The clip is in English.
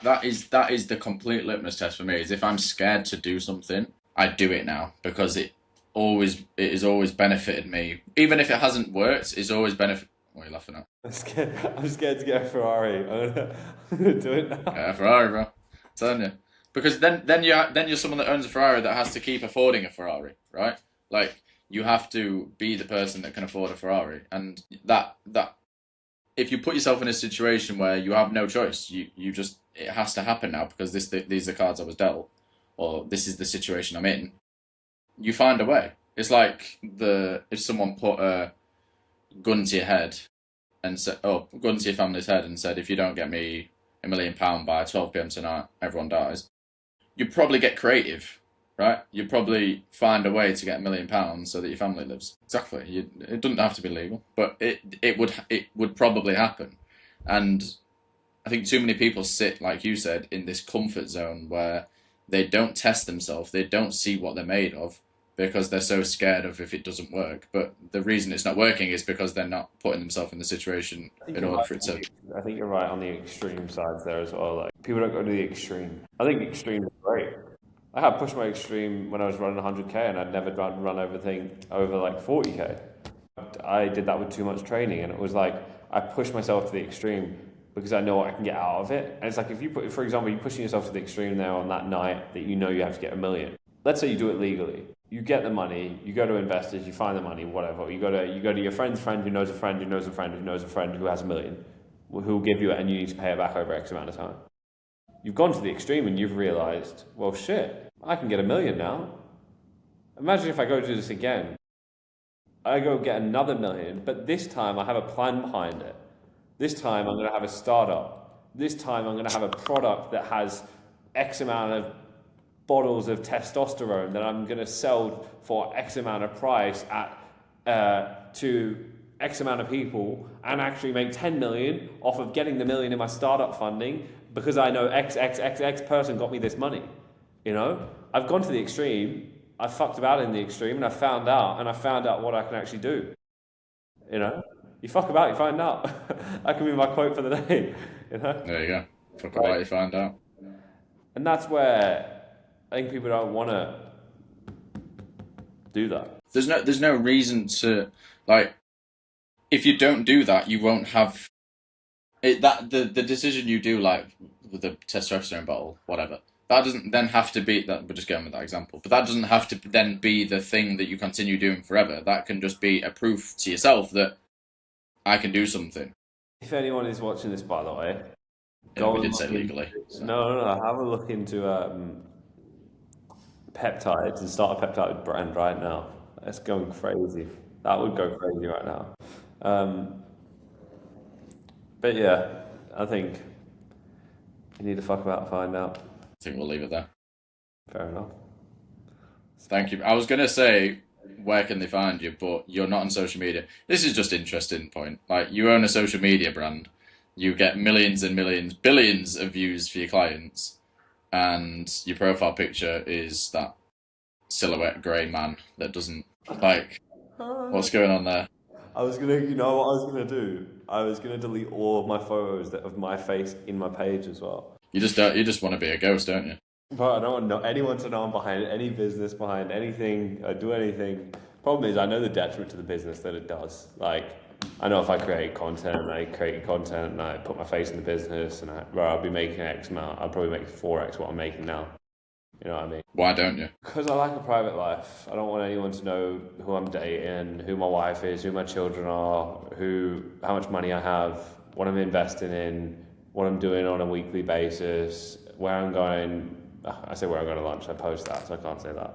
That is the complete litmus test for me. Is if I'm scared to do something, I do it now because it has always benefited me. Even if it hasn't worked, it's always benefit. What are you laughing at? I'm scared to get a Ferrari. I'm gonna do it now. Yeah, Ferrari, bro. I'm telling you. Because then you're someone that owns a Ferrari that has to keep affording a Ferrari, right? Like you have to be the person that can afford a Ferrari, and that if you put yourself in a situation where you have no choice, you just it has to happen now because these are cards I was dealt, or this is the situation I'm in. You find a way. It's like the if someone put a gun to your head and said, "Oh, gun to your family's head," and said, "If you don't get me £1 million by 12 p.m. tonight, everyone dies." You'd probably get creative, right? You'd probably find a way to get £1 million so that your family lives. Exactly. It doesn't have to be legal, but it would probably happen. And I think too many people sit, like you said, in this comfort zone where they don't test themselves, they don't see what they're made of because they're so scared of if it doesn't work. But the reason it's not working is because they're not putting themselves in the situation I think in you're order right. for it to. I think you're right on the extreme sides there as well. Like people don't go to the extreme. I think extreme is great. I had pushed my extreme when I was running 100k, and I'd never run over like 40k. I did that with too much training, and it was like I pushed myself to the extreme because I know what I can get out of it. And it's like if you put, for example, you're pushing yourself to the extreme there on that night that you know you have to get 1 million. Let's say you do it legally. You get the money, you go to investors, you find the money, whatever. You go to your friend's friend who knows a friend who knows a friend who knows a friend who has 1 million, who will give you it, and you need to pay it back over X amount of time. You've gone to the extreme and you've realized, well, shit, I can get 1 million now. Imagine if I go do this again. I go get another 1 million, but this time I have a plan behind it. This time I'm going to have a startup. This time I'm going to have a product that has X amount of bottles of testosterone that I'm going to sell for X amount of price to X amount of people and actually make 10 million off of getting the 1 million in my startup funding because I know X person got me this money. You know, I've gone to the extreme. I fucked about in the extreme, and I found out what I can actually do. You know, you fuck about, you find out. That can be my quote for the day. You know, There you go. Fuck about, right? you find out. And that's where I think people don't want to do that. There's no reason to like if you don't do that, you won't have it. That the decision you do like with the testosterone bottle, whatever. That doesn't then have to be that. We're just going with that example, but that doesn't have to then be the thing that you continue doing forever. That can just be a proof to yourself that I can do something. If anyone is watching this, by the way, Yeah, go we and did say look in. legally. So No. Have a look into peptides and start a peptide brand right now. That's going crazy. That would go crazy right now. Um, but yeah, I think you need to fuck about and find out. I think we'll leave it there. Fair enough. Thank you. I was gonna say where can they find you, but you're not on social media. This is just interesting point. Like you own a social media brand, you get millions and millions, billions of views for your clients, and your profile picture is that silhouette grey man that doesn't like what's going on there. You know what I was gonna do? I was gonna delete all of my photos of my face in my page as well. You just don't. You just want to be a ghost, don't you? But I don't want anyone to know I'm behind any business, behind anything, I do anything. Problem is, I know the detriment to the business that it does. Like, I know if I create content and I put my face in the business where I'll be making X amount, I'll probably make 4x what I'm making now. You know what I mean? Why don't you? Because I like a private life. I don't want anyone to know who I'm dating, who my wife is, who my children are, how much money I have, what I'm investing in, what I'm doing on a weekly basis, where I'm going. I say where I'm going to lunch. I post that, so I can't say that.